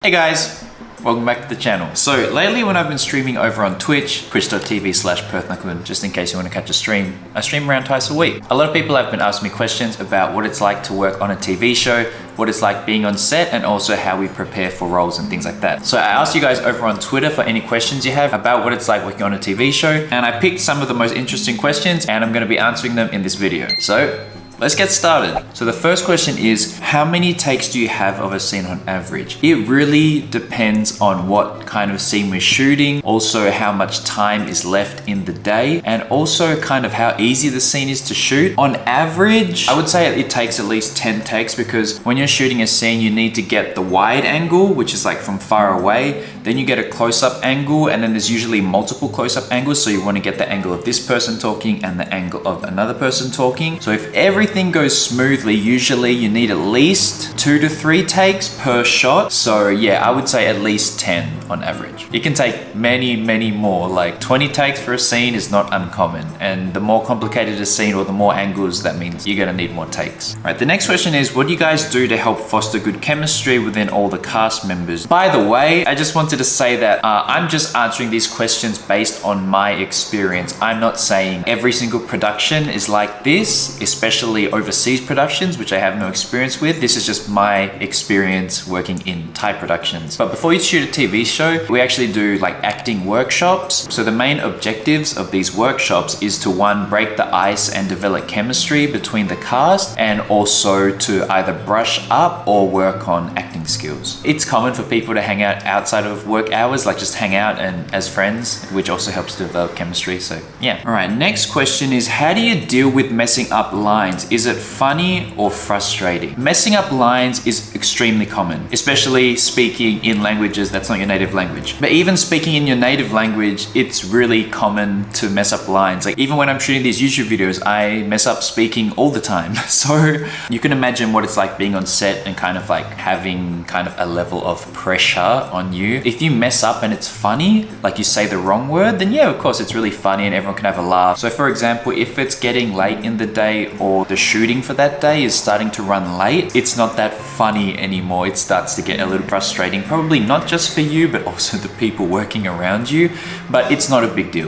Hey guys, welcome back to the channel. So lately when I've been streaming over on Twitch, twitch.tv/Perth Nakhun, just in case you want to catch a stream, I stream around twice a week. A lot of people have been asking me questions about what it's like to work on a TV show, what it's like being on set, and also how we prepare for roles and things like that. So I asked you guys over on Twitter for any questions you have about what it's like working on a TV show, and I picked some of the most interesting questions and I'm going to be answering them in this video. So let's get started. So the first question is, how many takes do you have of a scene on average? It really depends on what kind of scene we're shooting, also how much time is left in the day, and also kind of how easy the scene is to shoot. On average, I would say it takes at least 10 takes, because when you're shooting a scene, you need to get the wide angle, which is like from far away, then you get a close-up angle, and then there's usually multiple close-up angles, so you want to get the angle of this person talking and the angle of another person talking. So if everything goes smoothly, usually you need at least 2 to 3 takes per shot. So yeah, I would say at least 10 on average. It can take many more, like 20 takes for a scene is not uncommon, and the more complicated a scene or the more angles, that means you're gonna need more takes. Right, the next question is, what do you guys do to help foster good chemistry within all the cast members? By the way, I just wanted to say that I'm just answering these questions based on my experience. I'm not saying every single production is like this, especially overseas productions, which I have no experience with. This is just my experience working in Thai productions. But before you shoot a TV show, we actually do like acting workshops. So the main objectives of these workshops is to, one, break the ice and develop chemistry between the cast, and also to either brush up or work on acting skills. It's common for people to hang out outside of work hours, like just hang out and as friends, which also helps to develop chemistry. So yeah. All right, next question is, how do you deal with messing up lines? Is it funny or frustrating? Messing up lines is extremely common, especially speaking in languages that's not your native language. But even speaking in your native language, it's really common to mess up lines. Like even when I'm shooting these YouTube videos, I mess up speaking all the time. So you can imagine what it's like being on set and kind of like having kind of a level of pressure on you. If you mess up and it's funny, like you say the wrong word, then yeah, of course it's really funny and everyone can have a laugh. So for example, if it's getting late in the day or the shooting for that day is starting to run late, it's not that funny anymore. It starts to get a little frustrating, probably not just for you, but also the people working around you. But it's not a big deal,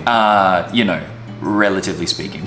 you know, relatively speaking.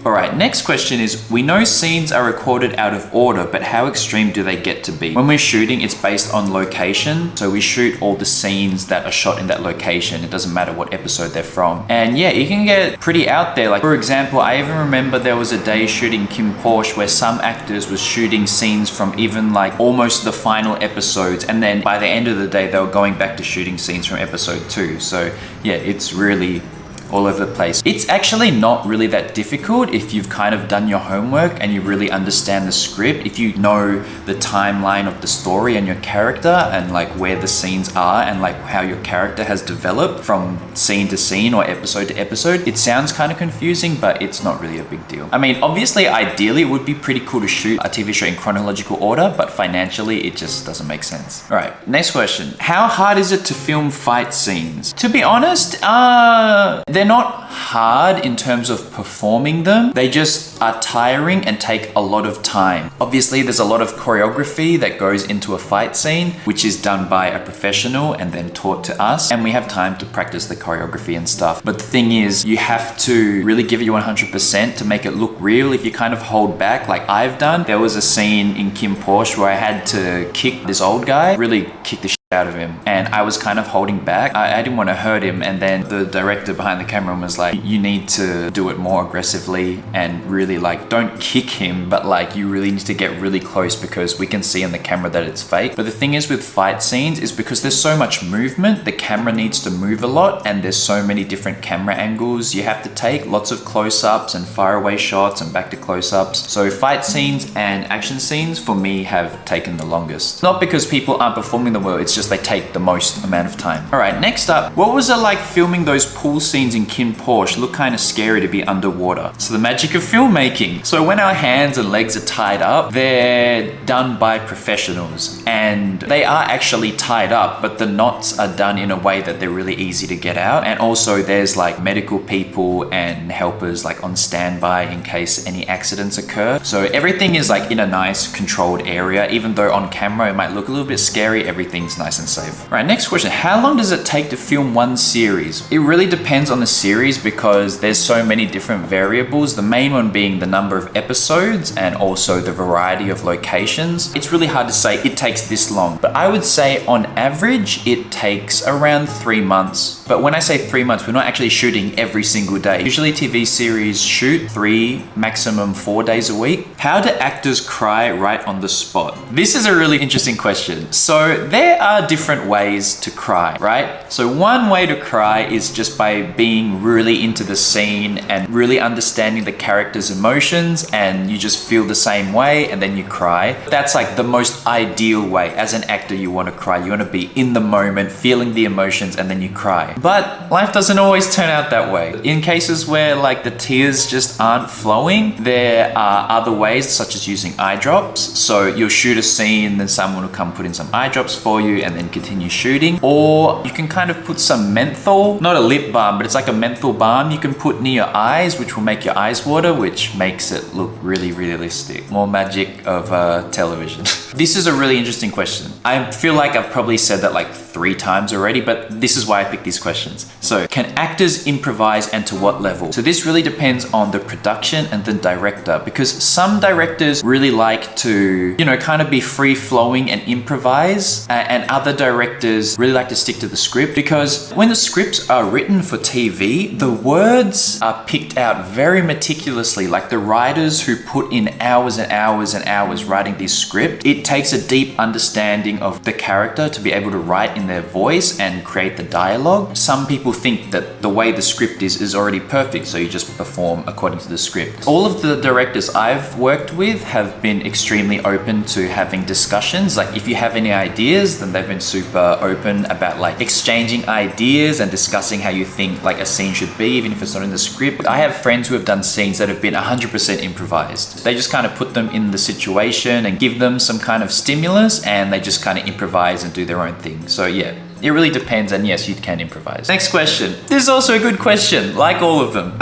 All right, next question is, we know scenes are recorded out of order, but how extreme do they get to be? When we're shooting, it's based on location. So we shoot all the scenes that are shot in that location. It doesn't matter what episode they're from. And yeah, it can get pretty out there. Like for example, I even remember there was a day shooting KinnPorsche where some actors was shooting scenes from even like almost the final episodes. And then by the end of the day, they were going back to shooting scenes from episode 2. So yeah, it's really all over the place. It's actually not really that difficult if you've kind of done your homework and you really understand the script. If you know the timeline of the story and your character and like where the scenes are and like how your character has developed from scene to scene or episode to episode. It sounds kind of confusing, but it's not really a big deal. I mean, obviously, ideally, it would be pretty cool to shoot a TV show in chronological order, but financially, it just doesn't make sense. All right, next question. How hard is it to film fight scenes? To be honest, they're not hard in terms of performing them. They just are tiring and take a lot of time. Obviously, there's a lot of choreography that goes into a fight scene, which is done by a professional and then taught to us. And we have time to practice the choreography and stuff. But the thing is, you have to really give it your 100% to make it look real. If you kind of hold back, like I've done, there was a scene in KinnPorsche where I had to kick this old guy, really kick the shit out of him, and I was kind of holding back. I didn't want to hurt him, and then the director behind the camera was like, you need to do it more aggressively and really like, don't kick him, but like you really need to get really close because we can see in the camera that it's fake. But the thing is with fight scenes is because there's so much movement, the camera needs to move a lot, and there's so many different camera angles you have to take, lots of close-ups and faraway shots and back to close-ups. So fight scenes and action scenes for me have taken the longest. Not because people aren't performing them well, it's just they take the most amount of time. All right, next up, what was it like filming those pool scenes in KinnPorsche? Look kind of scary to be underwater. So the magic of filmmaking. So when our hands and legs are tied up, they're done by professionals and they are actually tied up, but the knots are done in a way that they're really easy to get out. And also there's like medical people and helpers like on standby in case any accidents occur. So everything is like in a nice controlled area, even though on camera it might look a little bit scary, everything's nice nice and safe. Right, next question. How long does it take to film one series? It really depends on the series because there's so many different variables. The main one being the number of episodes and also the variety of locations. It's really hard to say it takes this long, but I would say on average, it takes around 3 months. But when I say 3 months, we're not actually shooting every single day. Usually TV series shoot 3, maximum 4 days a week. How do actors cry right on the spot? This is a really interesting question. So there are different ways to cry, right? So one way to cry is just by being really into the scene and really understanding the character's emotions, and you just feel the same way and then you cry. That's like the most ideal way. As an actor, you want to cry. You want to be in the moment, feeling the emotions, and then you cry. But life doesn't always turn out that way. In cases where like the tears just aren't flowing, there are other ways, such as using eye drops. So you'll shoot a scene, then someone will come put in some eye drops for you and then continue shooting. Or you can kind of put some menthol, not a lip balm, but it's like a menthol balm you can put near your eyes, which will make your eyes water, which makes it look really realistic. More magic of television. This is a really interesting question. I feel like I've probably said that like 3 times already, but this is why I picked these questions. So, can actors improvise and to what level? So this really depends on the production and the director, because some directors really like to, you know, kind of be free flowing and improvise, and other directors really like to stick to the script, because when the scripts are written for TV, the words are picked out very meticulously. Like the writers who put in hours and hours and hours writing this script, it takes a deep understanding of the character to be able to write in their voice and create the dialogue. Some people think that the way the script is already perfect, so you just perform according to the script. All of the directors I've worked with have been extremely open to having discussions. Like if you have any ideas, then they've been super open about like exchanging ideas and discussing how you think like a scene should be, even if it's not in the script. I have friends who have done scenes that have been 100% improvised. They just kind of put them in the situation and give them some kind of stimulus, and they just kind of improvise and do their own thing. So yeah, it really depends, and yes, you can improvise. Next question. This is also a good question, like all of them.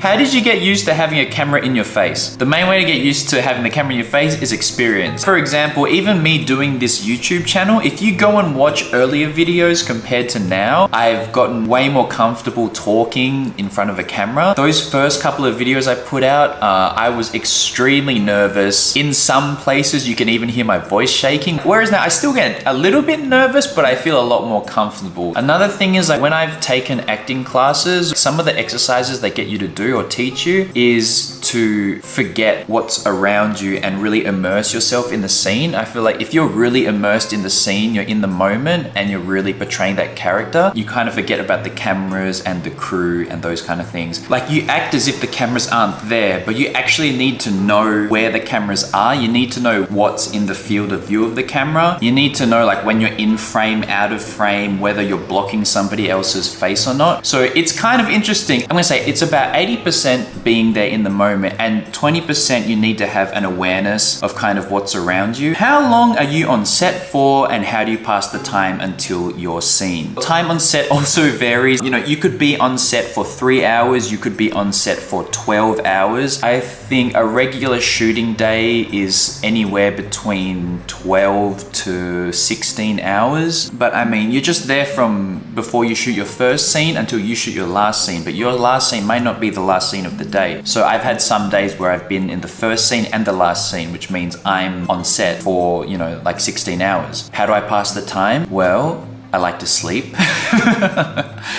How did you get used to having a camera in your face? The main way to get used to having the camera in your face is experience. For example, even me doing this YouTube channel, if you go and watch earlier videos compared to now, I've gotten way more comfortable talking in front of a camera. Those first couple of videos I put out, I was extremely nervous. In some places, you can even hear my voice shaking. Whereas now I still get a little bit nervous, but I feel a lot more comfortable. Another thing is like when I've taken acting classes, some of the exercises they get you to do or teach you is to forget what's around you and really immerse yourself in the scene. I feel like if you're really immersed in the scene, you're in the moment and you're really portraying that character, you kind of forget about the cameras and the crew and those kind of things. Like you act as if the cameras aren't there, but you actually need to know where the cameras are. You need to know what's in the field of view of the camera. You need to know like when you're in frame, out of frame, whether you're blocking somebody else's face or not. So it's kind of interesting. I'm gonna say it's about 80% being there in the moment, and 20% you need to have an awareness of kind of what's around you. How long are you on set for, and how do you pass the time until you're seen? Time on set also varies. You know, you could be on set for 3 hours, you could be on set for 12 hours. I think a regular shooting day is anywhere between 12 to 16 hours. But I mean, you're just there from before you shoot your first scene until you shoot your last scene, but your last scene might not be the last scene of the day. So I've had some days where I've been in the first scene and the last scene, which means I'm on set for, you know, like 16 hours. How do I pass the time? Well, I like to sleep.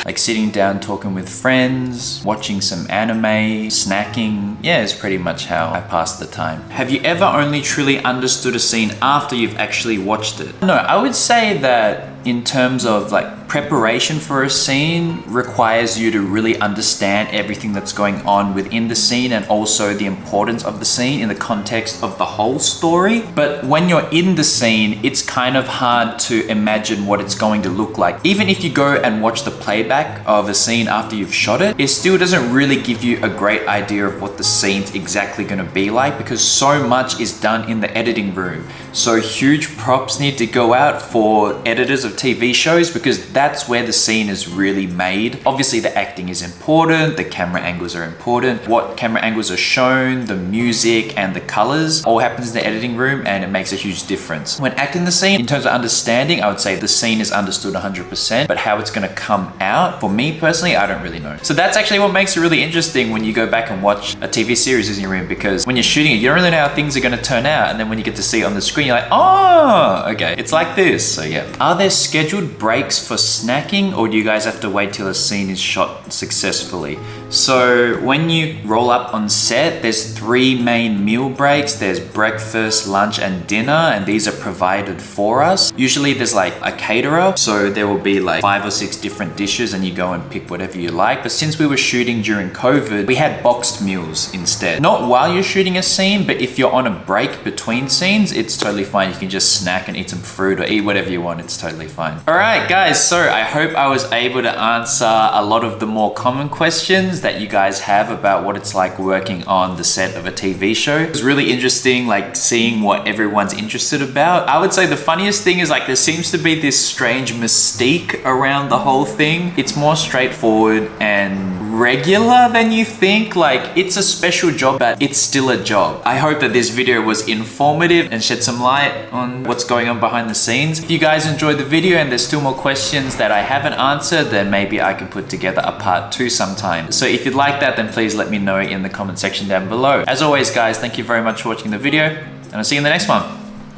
Like sitting down, talking with friends, watching some anime, snacking. Yeah, it's pretty much how I pass the time. Have you ever only truly understood a scene after you've actually watched it? No, I would say that in terms of like preparation for a scene requires you to really understand everything that's going on within the scene and also the importance of the scene in the context of the whole story. But when you're in the scene, it's kind of hard to imagine what it's going to look like. Even if you go and watch the playback playback of a scene after you've shot it, it still doesn't really give you a great idea of what the scene's exactly going to be like, because so much is done in the editing room. So huge props need to go out for editors of TV shows, because that's where the scene is really made. Obviously the acting is important, the camera angles are important, what camera angles are shown, the music and the colors all happens in the editing room, and it makes a huge difference. When acting the scene, in terms of understanding, I would say the scene is understood 100%, but how it's going to come out, for me personally, I don't really know. So that's actually what makes it really interesting when you go back and watch a TV series in your room, because when you're shooting it, you don't really know how things are going to turn out, and then when you get to see it on the screen, you're like, oh, okay, it's like this. So yeah. Are there scheduled breaks for snacking, or do you guys have to wait till a scene is shot successfully? So when you roll up on set, there's 3 main meal breaks. There's breakfast, lunch, and dinner, and these are provided for us. Usually there's like a caterer, so there will be like 5 or 6 different dishes, and you go and pick whatever you like. But since we were shooting during COVID, we had boxed meals instead. Not while you're shooting a scene, but if you're on a break between scenes, it's totally fine. You can just snack and eat some fruit or eat whatever you want. It's totally fine. All right, guys. So I hope I was able to answer a lot of the more common questions that you guys have about what it's like working on the set of a TV show. It was really interesting, like seeing what everyone's interested about. I would say the funniest thing is like there seems to be this strange mystique around the whole thing. It's more straightforward and regular than you think. Like it's a special job, but it's still a job. I hope that this video was informative and shed some light on what's going on behind the scenes. If you guys enjoyed the video and there's still more questions that I haven't answered, then maybe I can put together a part 2 sometime. So if you'd like that, then please let me know in the comment section down below. As always, guys, thank you very much for watching the video, and I'll see you in the next one.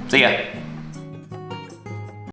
See ya.